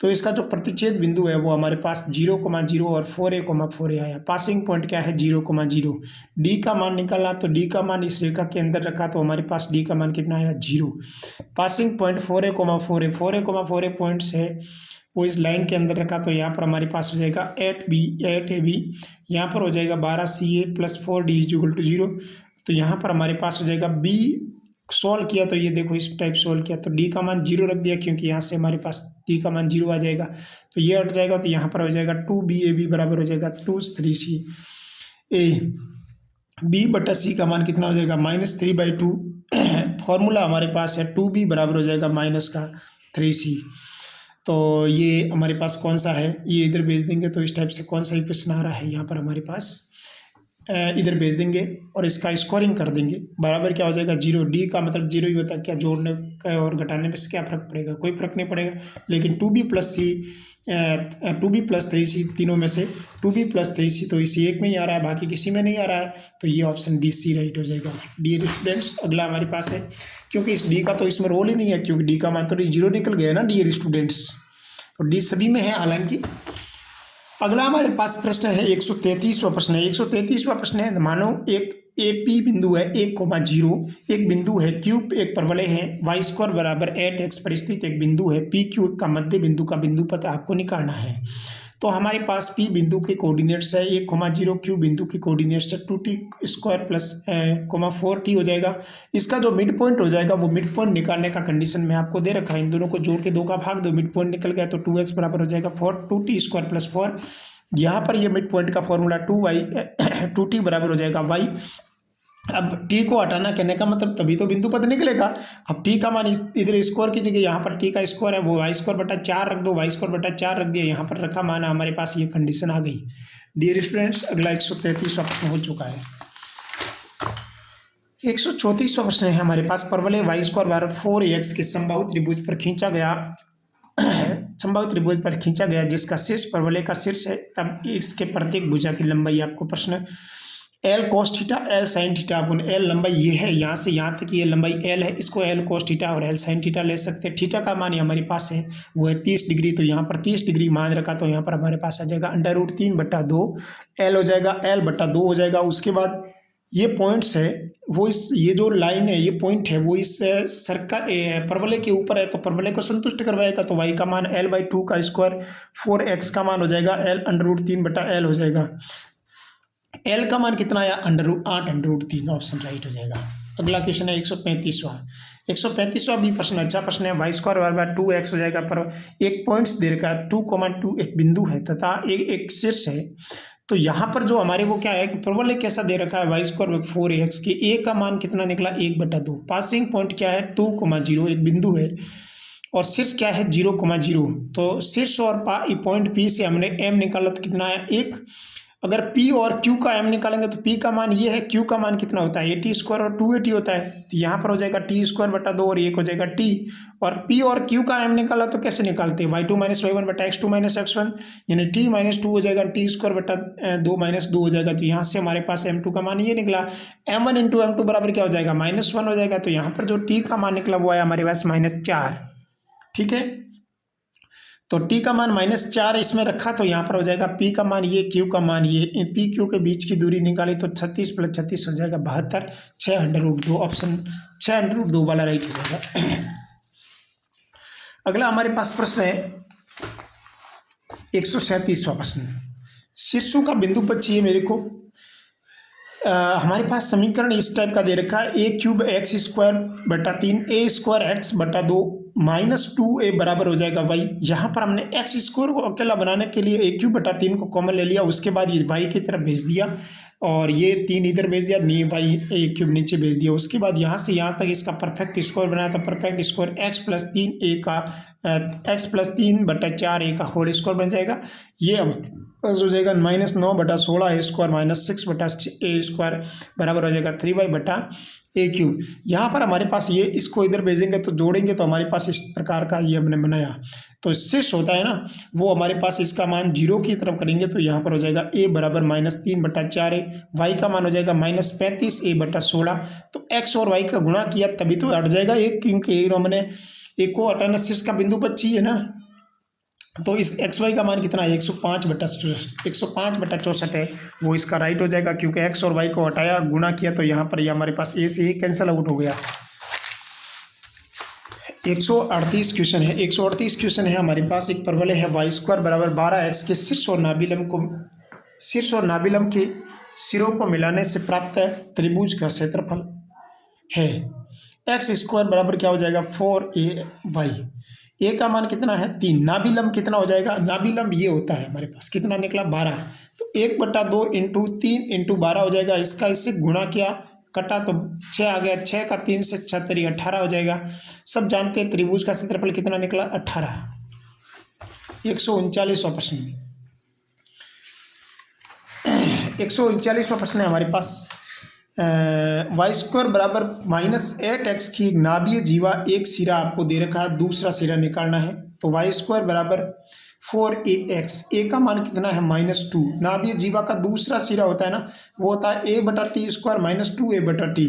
तो इसका जो प्रतिच्छेद बिंदु है वो हमारे पास 0,0 और 4a,4a आया। पासिंग पॉइंट क्या है 0,0। d का मान निकालना, तो d का मान इस रेखा के अंदर रखा तो हमारे पास d का मान कितना आया 0। पासिंग पॉइंट 4a,4a पॉइंट्स है वो इस लाइन के अंदर रखा तो यहाँ पर हमारे पास हो जाएगा 8ab, यहाँ पर हो जाएगा 12ca plus 4d is equal to 0। तो यहाँ पर हमारे पास हो जाएगा b सॉल्व किया तो ये देखो इस टाइप सॉल्व किया तो d का मान 0 रख दिया, क्योंकि यहाँ से हमारे पास d का मान 0 आ जाएगा, तो ये हट जाएगा। तो यहाँ पर हो जाएगा 2b बराबर हो जाएगा 2/3c। b बटा c का मान कितना हो जाएगा -3/2। फॉर्मूला हमारे पास है 2b बराबर हो जाएगा -3c। तो ये हमारे पास कौन सा है, ये इधर भेज देंगे। तो इस टाइप से कौन सा ही प्रश्न आ रहा है यहाँ पर हमारे पास, इधर भेज देंगे और इसका स्कोरिंग कर देंगे। बराबर क्या हो जाएगा 0। डी का मतलब 0 ही होता है, क्या जोड़ने का और घटाने में से क्या फ़र्क पड़ेगा, कोई फ़र्क नहीं पड़ेगा। लेकिन 2b प्लस 3c तीनों में से 2b प्लस 3c तो इसी एक में ही आ रहा है, बाकी किसी में नहीं आ रहा है, तो ये ऑप्शन डी सी राइट हो जाएगा। डियर स्टूडेंट्स, अगला हमारे पास है, क्योंकि इस डी का तो इसमें रोल ही नहीं है, क्योंकि डी का मान तो 0 निकल गया ना डियर स्टूडेंट्स, तो डी सभी में है हालांकि। अगला हमारे पास प्रश्न है 133वां प्रश्न है। 133वां प्रश्न है, मानो एक ए पी बिंदु है 1,0, एक बिंदु है क्यूब, एक परवलय है y² बराबर 8x पर स्थित एक बिंदु है पी क्यू का मध्य बिंदु का बिंदु पता आपको निकालना है। तो हमारे पास पी बिंदु के कोऑर्डिनेट्स है 1,0, क्यू बिंदु के कोऑर्डिनेट्स है 2t² प्लस 4t हो जाएगा। इसका जो मिड पॉइंट हो जाएगा वो मिड पॉइंट निकालने का कंडीशन में आपको दे रखा है, इन दोनों को जोड़ के 2 का भाग दो, मिड पॉइंट निकल गया तो 2x बराबर हो जाएगा 2t² प्लस 4। यहाँ पर ये मिड पॉइंट का फॉर्मूला 2t बराबर हो जाएगा y। अब t को हटाना कहने का मतलब तभी तो बिंदु पद निकलेगा। अब t का मान इधर स्क्वायर की जगह यहाँ पर t का स्क्वायर है वो y² बटा 4 रख दो, y² बटा 4 रख दिया, यहाँ पर रखा माना हमारे पास ये कंडीशन आ गई। डियर स्टूडेंट्स, अगला 133वां प्रश्न हो चुका है। 134वां प्रश्न है हमारे पास, परवलय y² बराबर 4ax के समबाहु त्रिभुज पर खींचा गया जिसका शीर्ष परवलय का शीर्ष है, तब इसके प्रत्येक भुजा की लंबाई आपको प्रश्न L cos theta L sin theta अपन L लंबाई ये है, यहाँ से यहाँ तक ये लंबाई L है, इसको L cos थीटा और L sin थीटा ले सकते हैं। थीटा का मान हमारे पास है वो है 30 डिग्री, तो यहाँ पर 30 डिग्री मान रखा, तो यहाँ पर हमारे पास आ जाएगा √3/2 L हो जाएगा, L बटा 2 हो जाएगा। उसके बाद ये पॉइंट्स है वो ये जो लाइन है ये पॉइंट है वो इस सर्कल परवलय के ऊपर है, तो परवलय को संतुष्ट करवाएगा। तो y का मान L/2 का स्क्वायर, 4x का मान हो जाएगा L √3/L हो जाएगा। L का मान कितना आया 8√3, ऑप्शन राइट हो जाएगा। अगला क्वेश्चन है 135वां भी प्रश्न अच्छा प्रश्न है। y² बराबर 2x हो जाएगा, पर एक पॉइंट्स दे रखा है 2,2 एक बिंदु है तथा एक शीर्ष है। तो यहाँ पर जो हमारे को क्या है कि परवलय कैसा दे रखा है y² 4ax के a का मान कितना निकला 1/2। पासिंग पॉइंट क्या है 2,0 एक बिंदु है और शीर्ष क्या है 0,0। तो शीर्ष और पॉइंट P से हमने m निकाला तो कितना आया 1। अगर P और Q का m निकालेंगे तो P का मान ये है, Q का मान कितना होता है 80² और 280 होता है, तो यहाँ पर हो जाएगा t²/2 और 1 हो जाएगा t। और P और Q का m निकाला तो कैसे निकालते हैं y2 - y1 बटा x2 - x1, यानी t - 2 हो जाएगा, t²/2 - 2 हो जाएगा। तो यहाँ से हमारे पास m2 का मान ये निकला। m1 × m2 बराबर क्या हो जाएगा -1 हो जाएगा। तो यहाँ पर जो t का मान निकला वो आया हमारे पास -4। ठीक है, तो t का मान -4 इसमें रखा, तो यहाँ पर हो जाएगा p का मान ये, q का मान ये, p q के बीच की दूरी निकाली तो 36 + 36 हो जाएगा 72, 6√2, ऑप्शन 6√2 वाला राइट हो जाएगा। अगला हमारे पास प्रश्न है 137वां प्रश्न। शीर्षों का बिंदु पद चाहिए मेरे को। हमारे पास समीकरण इस टाइप का दे रखा है a³ x² 3 a² x/2 -2a बराबर हो जाएगा y। यहाँ पर हमने x² को अकेला बनाने के लिए a³ 3 को कॉमन ले लिया, उसके बाद ये y की तरफ भेज दिया और ये 3 इधर भेज दिया, y a³ नीचे भेज दिया। उसके बाद यहाँ से यहाँ तक इसका परफेक्ट स्क्वायर बनाया, तो परफेक्ट स्क्वायर x + 3a का x + 3/4a का होल स्क्वायर बन जाएगा। ये हो जाएगा -9/16 a² -6/a² बराबर हो जाएगा 3y/a³। यहाँ पर हमारे पास ये इसको इधर भेजेंगे तो जोड़ेंगे तो हमारे पास इस प्रकार का ये हमने बनाया। तो शीर्ष होता है ना वो हमारे पास इसका मान 0 की तरफ करेंगे तो यहाँ पर हो जाएगा a बराबर -3/4a, y का मान हो जाएगा -35a/16। तो x और y का गुणा किया तभी तो हट जाएगा एक, क्योंकि हमने एक को हटाना शीर्ष का बिंदु पद चाहिए ना। तो इस xy का मान कितना है 105/64 है, वो इसका राइट हो जाएगा, क्योंकि x और y को हटाया गुणा किया तो यहाँ पर ये हमारे पास a से a कैंसिल आउट हो गया। 138 क्वेश्चन है। 138 क्वेश्चन है हमारे पास। एक परवलय है वाई स्क्वायर बराबर 12x के शीर्ष और नाभिलंब के सिरों को मिलाने से प्राप्त त्रिभुज का क्षेत्रफल है। एक्स स्क्वायर बराबर क्या हो जाएगा 4ay। ए का मान कितना है 3। नाभिलंब कितना हो जाएगा, नाभिलंब ये होता है हमारे पास, कितना निकला 12। तो 1/2 इंटू 3 इंटू 12 हो जाएगा। इसका इससे गुणा किया, कटा तो 6 आ गया। 6 का 3 से 6 तरी 18 हो जाएगा। सब जानते हैं त्रिभुज का क्षेत्रफल कितना निकला 18। 139वां प्रश्न, 139वां प्रश्न है हमारे पास। वाई स्क्वायर बराबर -8x की नाभीय जीवा एक सिरा आपको दे रखा है, दूसरा सिरा निकालना है। तो वाई स्क्वायर बराबर 4ax। ए का मान कितना है -2। नाभीय जीवा का दूसरा सिरा होता है ना, वो होता है a/t स्क्वायर -2a/t।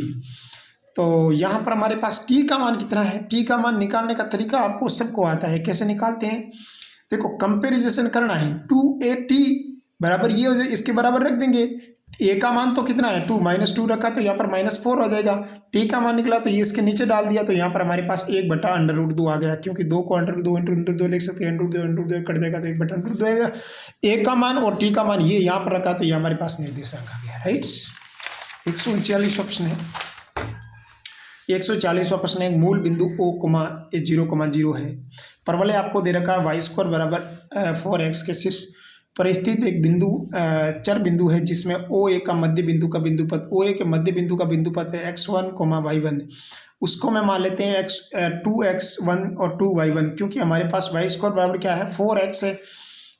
तो यहाँ पर हमारे पास t का मान कितना है। t का मान निकालने का तरीका आपको सबको आता है, कैसे निकालते हैं देखो, कंपेरिजेशन करना है। 2at बराबर ये हो जाए, इसके बराबर रख देंगे। ए का मान तो कितना है 2, -2 रखा तो यहाँ पर -4 हो जाएगा। टी का मान निकला तो ये इसके नीचे डाल दिया, तो यहाँ पर हमारे पास 1/√2 आ गया, क्योंकि 2 को √2 लिख सकते हैं। √2 कट जाएगा तो 1/√2 आएगा। ए का मान और टी का मान ये यहाँ पर रखा, तो ये हमारे पास निर्देशांक आ गया, राइट। 139वां प्रश्न है। 140वां प्रश्न है। मूल बिंदु O, 0,0 है। परवलय आपको दे रखा है वाई स्क्वायर बराबर 4x के शीर्ष पर स्थित एक बिंदु चर बिंदु है, जिसमें OA का मध्य बिंदु का बिंदुपथ, OA के मध्य बिंदु का बिंदुपथ है x1, y1। उसको मैं मान लेते हैं 2x1 और 2y1, क्योंकि हमारे पास वाई स्क्वायर बराबर क्या है 4x है।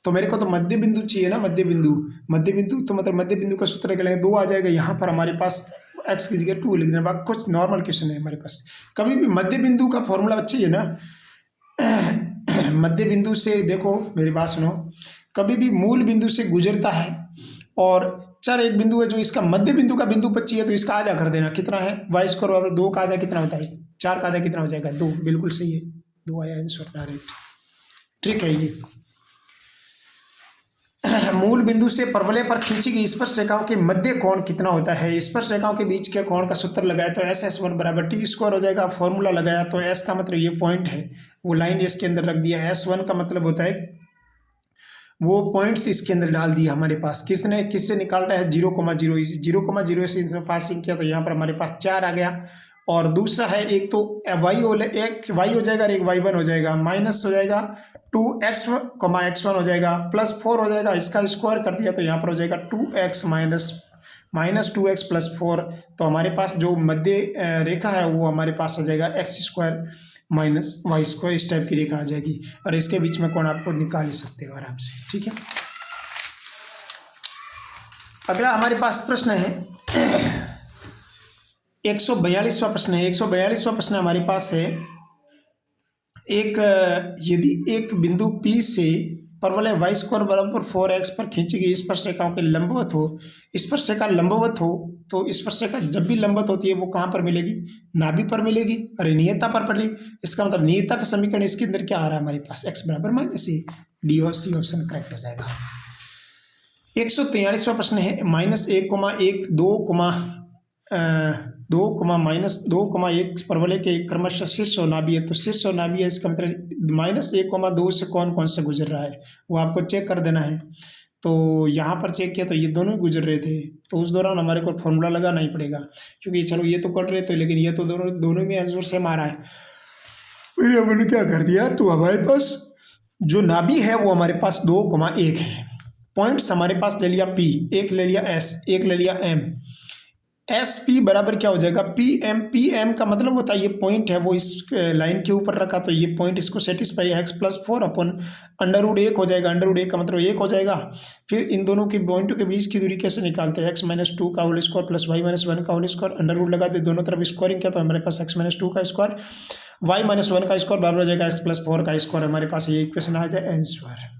तो मेरे को तो मध्य बिंदु चाहिए ना, मध्य बिंदु तो मतलब मध्य बिंदु का सूत्र निकलेगा 2 आ जाएगा। यहाँ पर हमारे पास x की जगह 2 लिख देना। बाकी कुछ नॉर्मल क्वेश्चन है हमारे पास। कभी भी मध्य बिंदु का फॉर्मूला चाहिए ना, मध्य बिंदु से देखो मेरी बात सुनो, कभी भी मूल बिंदु से गुजरता है और चर एक बिंदु है जो इसका मध्य बिंदु का बिंदु 25 है, तो इसका आधा कर देना। कितना है वाई स्क्वायर बराबर 2 का आधा कितना होता है, 4 का आधा कितना हो जाएगा 2। बिल्कुल सही है, 2 आया आंसर डायरेक्ट, ठीक है। ये मूल बिंदु से परवलय पर खींची गई स्पर्श रेखाओं के मध्य कोण कितना होता है। स्पर्श रेखाओं के बीच के कोण का सूत्र लगाया तो SS1 बराबर t स्क्वायर हो जाएगा। फॉर्मूला लगाया तो S का मतलब ये पॉइंट है, वो लाइन इसके अंदर रख दिया। S1 का मतलब होता है वो पॉइंट्स इसके अंदर डाल दिया हमारे पास। किससे निकाल रहा है 0,0। इस 0,0 से इसमें पासिंग किया तो यहाँ पर हमारे पास 4 आ गया। और दूसरा है एक तो एक y हो जाएगा और एक y1 हो जाएगा, माइनस हो जाएगा 2x, x1 हो जाएगा, +4 हो जाएगा। इसका स्क्वायर कर दिया तो यहाँ पर हो जाएगा 2x माइनस 2x + 4। तो हमारे पास जो मध्य रेखा है वो हमारे पास आ जाएगा x² - y²। इस टाइप की रेखा आ जाएगी और इसके बीच में कोण आपको निकाल ही सकते हो आराम से, ठीक है। अगला हमारे पास प्रश्न है 142वां प्रश्न है। 142वां प्रश्न हमारे पास है। यदि एक बिंदु P से परवलय वाई स्क्वायर बराबर 4x पर खींची गई स्पर्श रेखाओं के लंबवत हो, स्पर्श रेखा लंबवत हो, तो स्पर्श रेखा जब भी लंबवत होती है वो कहाँ पर मिलेगी, नाभि पर मिलेगी। अरे नियता पर मिलेगी। इसका मतलब नियता का समीकरण इसके अंदर क्या आ रहा है हमारे पास, x बराबर -a। डी और सी ऑप्शन करेक्ट हो जाएगा। 143वां प्रश्न है। -1,1 2,-2,-1 परवलय के क्रमशः शीर्ष और नाभि है। तो शीर्ष और नाभि है, इसका मतलब -1,2 से कौन कौन सा गुजर रहा है वो आपको चेक कर देना है। तो यहाँ पर चेक किया तो ये दोनों ही गुजर रहे थे, तो उस दौरान हमारे को फॉर्मूला लगाना ही पड़ेगा, क्योंकि चलो ये तो कट रहे थे लेकिन ये तो दोनों में आंसर सेम आ रहा है। फिर हमने क्या कर दिया, तो हमारे पास जो नाभि है वो हमारे पास 2,1 है। पॉइंट्स हमारे पास ले लिया P, एक ले लिया S, एक ले लिया M। SP बराबर क्या हो जाएगा PM का मतलब होता है ये पॉइंट है वो इस लाइन के ऊपर रखा, तो ये पॉइंट इसको सेटिस्फाई x + 4 अपन √1 हो जाएगा। √1 का मतलब 1 हो जाएगा। फिर इन दोनों के पॉइंटों के बीच की दूरी कैसे निकालते हैं, x - 2 का होल स्क्वायर + y - 1 का होल स्क्वायर, √ लगा दे दोनों तरफ स्क्वायरिंग किया तो हमारे पास x - 2 का स्क्वायर y - 1 का स्क्वायर बराबर हो जाएगा x + 4 का स्क्वायर। हमारे पास ये इक्वेशन आ जाए आंसर।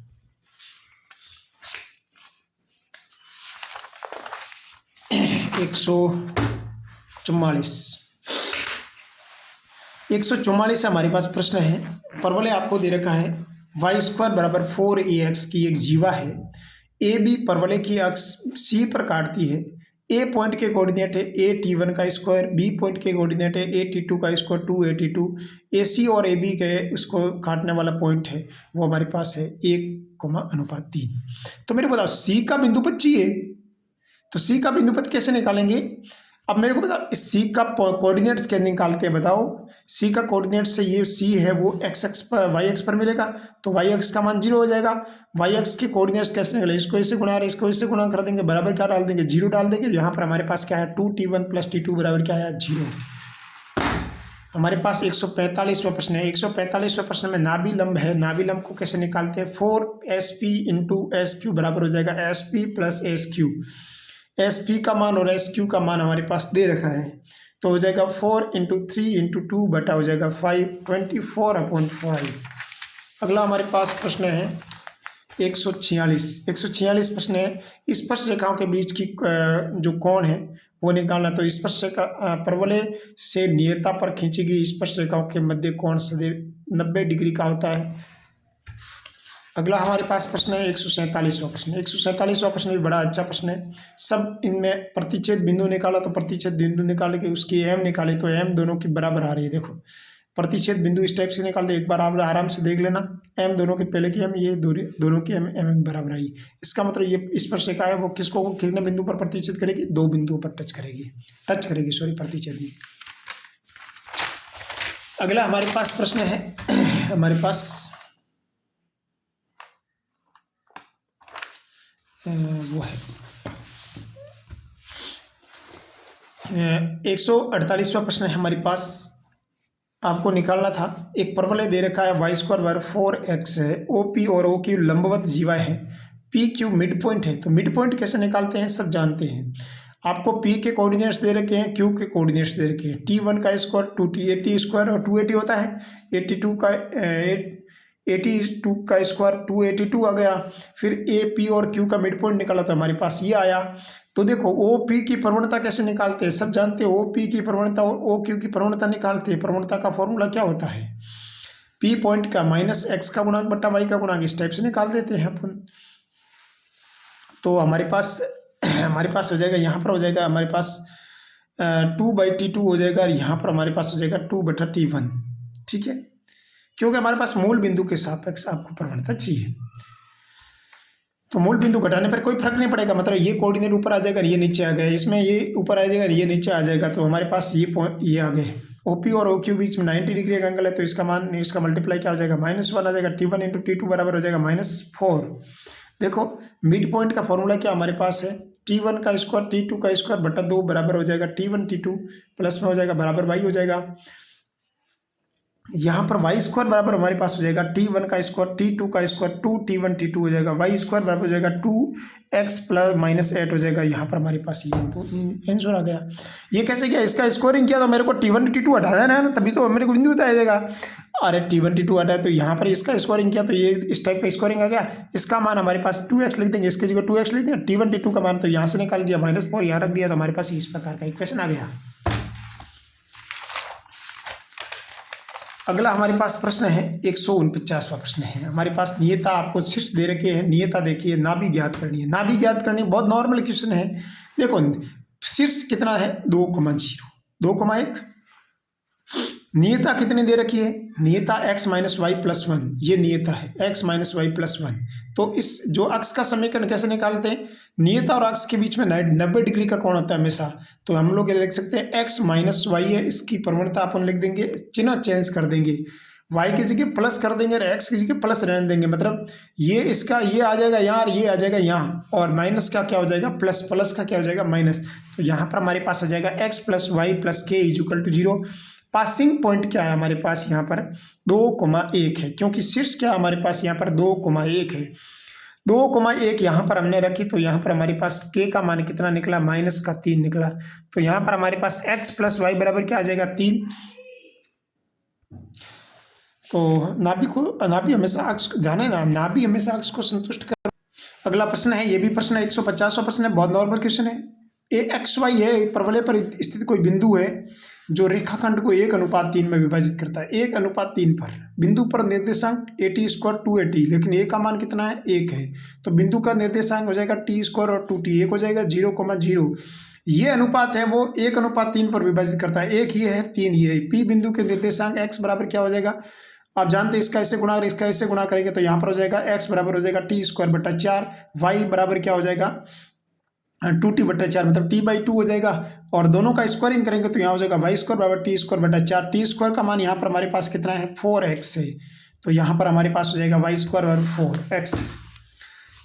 144 हमारे पास प्रश्न है। परवलय आपको दे रखा है वाई स्क्वायर बराबर 4ax की एक जीवा है। ए बी परवलय की अक्ष C पर काटती है। ए पॉइंट के कोऑर्डिनेट है AT1 का स्क्वायर, बी पॉइंट के कोऑर्डिनेट है AT2 का स्क्वायर 282, AC और AB के उसको काटने वाला पॉइंट है वो हमारे पास है 1:3। तो मेरे को बताओ C का बिंदुपथ चाहिए, तो C का बिंदुपथ कैसे निकालेंगे? अब मेरे को बताओ इस C का कोऑर्डिनेट्स कैसे निकालते हैं बताओ। C का कोऑर्डिनेट से ये C है वो x पर y x पर मिलेगा, तो y x का मान 0 हो जाएगा। y x के कोऑर्डिनेट्स कैसे निकले, इसको इससे गुणा इसको इससे गुणा कर देंगे, बराबर क्या डाल देंगे 0 डाल देंगे। यहाँ पर हमारे पास क्या है 2t1 + t2 बराबर क्या है 0। हमारे पास 145वां प्रश्न है। 145वां प्रश्न में नाभि लंब है, नाभि लंब को कैसे निकालते हैं 4SP × SQ बराबर हो जाएगा SP + SQ। SP का मान और SQ का मान हमारे पास दे रखा है, तो हो जाएगा 4 × 3 × 2 बटा हो जाएगा 5, 24/5। अगला हमारे पास प्रश्न है 146 प्रश्न है। स्पर्श रेखाओं के बीच की जो कोण है वो निकालना। तो स्पर्श रेखा परवलय से नियता पर खींची गई स्पर्श रेखाओं के मध्य कोण सदैव 90 डिग्री का होता है। अगला हमारे पास प्रश्न है 147वां प्रश्न। 147वां प्रश्न भी बड़ा अच्छा प्रश्न है। सब इनमें प्रतिच्छेद बिंदु निकाला, तो प्रतिच्छेद बिंदु निकाले के उसकी m निकाले, तो m दोनों की बराबर आ रही है। देखो प्रतिच्छेद बिंदु इस टाइप से निकालते, एक बार आप आराम से देख लेना। m दोनों के पहले की m, ये दोनों की m बराबर आई। इसका मतलब ये स्पर्श रेखा है वो किसको कितने बिंदु पर प्रतिच्छेद करेगी, 2 बिंदुओं पर टच करेगी प्रतिच्छेद में। अगला हमारे पास प्रश्न है हमारे पास वो है 148वां प्रश्न है हमारे पास। आपको निकालना था, एक परवलय दे रखा है y² 4x है, OP और OQ लंबवत जीवा है, PQ मिड पॉइंट है। तो मिड पॉइंट कैसे निकालते हैं सब जानते हैं। आपको P के कोऑर्डिनेट्स दे रखे हैं, Q के कोऑर्डिनेट्स दे रखे हैं। T1 का स्क्वायर 280² और 280 होता है। 82 का स्क्वायर 282 आ गया। फिर AP और Q का मिड पॉइंट निकाला तो हमारे पास ये आया। तो देखो OP की प्रवणता कैसे निकालते हैं सब जानते हैं। OP की प्रवणता और OQ की प्रवणता निकालते हैं। प्रवणता का फॉर्मूला क्या होता है, P पॉइंट का -x का गुणांक बट्टा y का गुणांक, इस टाइप से निकाल देते हैं अपन। तो हमारे पास हो जाएगा, यहाँ पर हो जाएगा हमारे पास 2/t2 हो जाएगा, और यहाँ पर हमारे पास हो जाएगा 2/t1। ठीक है, क्योंकि हमारे पास मूल बिंदु के सापेक्ष आपको प्रवणता चाहिए। तो मूल बिंदु घटाने पर कोई फर्क नहीं पड़ेगा, मतलब ये कोऑर्डिनेट ऊपर आ जाएगा, ये नीचे आ गया, इसमें ये ऊपर आ जाएगा, ये नीचे आ जाएगा। तो हमारे पास ये पॉइंट ये आ गए। OP और OQ बीच में 90 डिग्री का एंगल है, तो इसका मल्टीप्लाई क्या हो जाएगा -1 आ जाएगा। T1 × T2 बराबर हो जाएगा -4। देखो मिड पॉइंट का फॉर्मूला क्या हमारे पास है, T1 का स्क्वायर T2 का स्क्वायर बटा 2 बराबर हो जाएगा T1 T2 प्लस में हो जाएगा बराबर y हो जाएगा। यहाँ पर y² बराबर हमारे पास हो जाएगा T1 का स्क्वायर T2 का स्क्वायर 2T1 T2 हो जाएगा। y² बराबर हो जाएगा 2x + -8 हो जाएगा। यहाँ पर हमारे पास ये आंसर आ गया। ये कैसे किया, इसका स्कोरिंग किया तो मेरे को T1 T2 हटाना है ना, तभी तो मेरे को बिंदु बताया जाएगा। अरे T1 T2 हटाया तो यहाँ पर इसका स्कोरिंग किया तो ये इस टाइप का स्कोरिंग आ गया। इसका मान हमारे पास 2x लिख देंगे, इसके जगह 2x लिख देंगे। T1 T2 का मान तो यहाँ से निकाल दिया, -4 यहाँ रख दिया, तो हमारे पास इस प्रकार का इक्वेशन आ गया। अगला हमारे पास प्रश्न है 149वां प्रश्न है हमारे पास। नियता आपको शीर्ष दे रखे हैं, नियता देखिए, नाभि ज्ञात करनी है। नाभि ज्ञात करनी बहुत नॉर्मल क्वेश्चन है। देखो शीर्ष कितना है 2,0, 2,1। नियता कितनी दे रखी है, नियता x - y + 1, ये नियता है x - y + 1। तो इस जो अक्ष का समीकरण कैसे निकालते हैं, नियता और अक्ष के बीच में 90 डिग्री का कोण होता है हमेशा। तो हम लोग ये लिख सकते हैं x - y है, इसकी प्रवणता अपन लिख देंगे, चिन्ह चेंज कर देंगे, y की जगह प्लस कर देंगे और x की जगह प्लस रहने देंगे। मतलब ये इसका ये आ जाएगा यहाँ और ये आ जाएगा यहाँ, और माइनस का क्या हो जाएगा प्लस, प्लस का क्या हो जाएगा माइनस। तो यहाँ पर हमारे पास हो जाएगा x + y + k = 0। Passing point क्या है हमारे पास यहाँ पर 2,1 है, क्योंकि शीर्ष क्या हमारे पास यहाँ पर 2,1 है। 2,1 यहाँ पर हमने रखी, तो यहाँ पर हमारे पास k का मान कितना निकला, -3 निकला। तो यहाँ पर हमारे पास x + y बराबर क्या आ जाएगा 3। तो नाभि हमेशा अक्ष ध्यान है ना, नाभि हमेशा अक्ष को संतुष्ट कर। अगला प्रश्न है, ये भी प्रश्न है 150वां प्रश्न है, बहुत नॉर्मल क्वेश्चन है। AXY है, परवलय पर स्थित कोई बिंदु है जो रेखाखंड को 1:3 में विभाजित करता है। 1:3 पर बिंदु पर निर्देशांक AT² 280, लेकिन A का मान कितना है 1 है। तो बिंदु का निर्देशांक हो जाएगा T² और 2T, 1 हो जाएगा 0,0। ये अनुपात है वो 1:3 पर विभाजित करता है। 1 ये है, 3 ये है। पी बिंदु के निर्देशांक x बराबर क्या हो जाएगा, आप जानते हैं इसका इससे गुणा और इसका इससे गुणा करेंगे तो यहाँ पर हो जाएगा x बराबर हो जाएगा t²/4, y बराबर क्या हो जाएगा 2t/4, मतलब t/2 हो जाएगा। और दोनों का स्क्वायरिंग करेंगे तो यहाँ हो जाएगा y² बराबर t²/4। t² का मान यहाँ पर हमारे पास कितना है 4x है, तो यहाँ पर हमारे पास हो जाएगा y² बराबर 4x।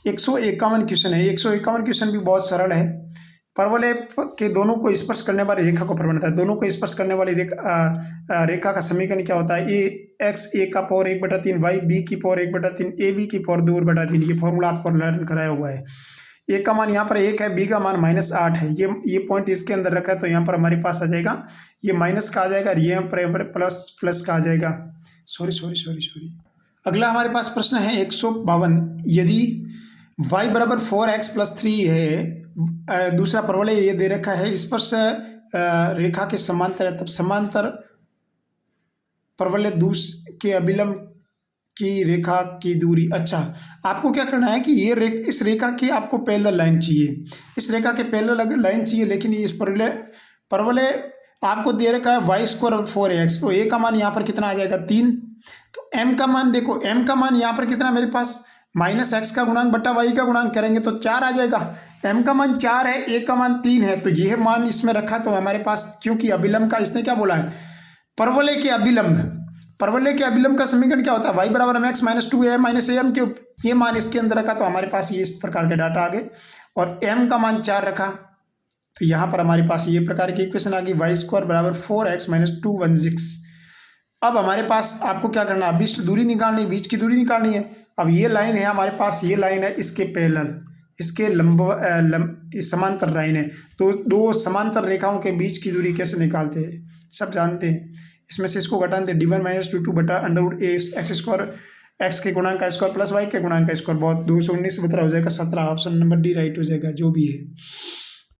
151 क्वेश्चन है। 151 क्वेश्चन भी बहुत सरल है। परवलय के दोनों को स्पर्श करने वाली रेखा को प्रबंध है। दोनों को स्पर्श करने वाली रेखा का समीकरण क्या होता है, x a का पावर 1/3, y b की पावर 1/3, a b की पावर 2/3। ये फॉर्मूला आपको लर्न कराया हुआ है। a का मान यहाँ पर 1 है, b का मान -8 है। ये पॉइंट इसके अंदर रखा है तो यहाँ पर हमारे पास आ जाएगा ये माइनस का आ जाएगा और ये पर प्लस का आ जाएगा। सॉरी। अगला हमारे पास प्रश्न है 152। यदि y बराबर 4x + 3 है, दूसरा परवलय ये दे रखा है, स्पर्श रेखा के समांतर है, तब समांतर परवलय के अभिलंब की रेखा की दूरी। अच्छा, आपको क्या करना है कि ये इस रेखा की आपको पैरेलल लाइन चाहिए, इस रेखा के पैरेलल लाइन चाहिए, लेकिन ये इस परवलय आपको दे रखा है y² 4x, तो a का मान यहाँ पर कितना आ जाएगा 3। तो m का मान देखो, m का मान यहाँ पर कितना मेरे पास -x का गुणांक बट्टा y का गुणांक करेंगे तो 4 आ जाएगा। m का मान 4 है, a का मान 3 है, तो यह मान इसमें रखा तो हमारे पास, क्योंकि अभिलंब का इसने क्या बोला है, परवलय के अभिलंब का समीकरण क्या होता है, y बराबर mx - 2a - am क्यूब। ये मान इसके अंदर रखा तो हमारे पास ये इस प्रकार के डाटा आ गए, और m का मान 4 रखा तो यहाँ पर हमारे पास ये प्रकार की इक्वेशन आ गई, y² बराबर 4x - 216। अब हमारे पास आपको क्या करना है, बीच की दूरी निकालनी है। अब ये लाइन है हमारे पास, ये लाइन है इसके पैरेलल, इसके समांतर लाइन है। तो दो समांतर रेखाओं के बीच की दूरी कैसे निकालते हैं, सब जानते हैं। इसमें से इसको घटाते d1 - 2/√a x², x के गुणांक का स्क्वायर प्लस y के गुणांक का स्क्वायर, बहुत 219 17 हो जाएगा, 17 ऑप्शन नंबर डी राइट हो जाएगा, जो भी है।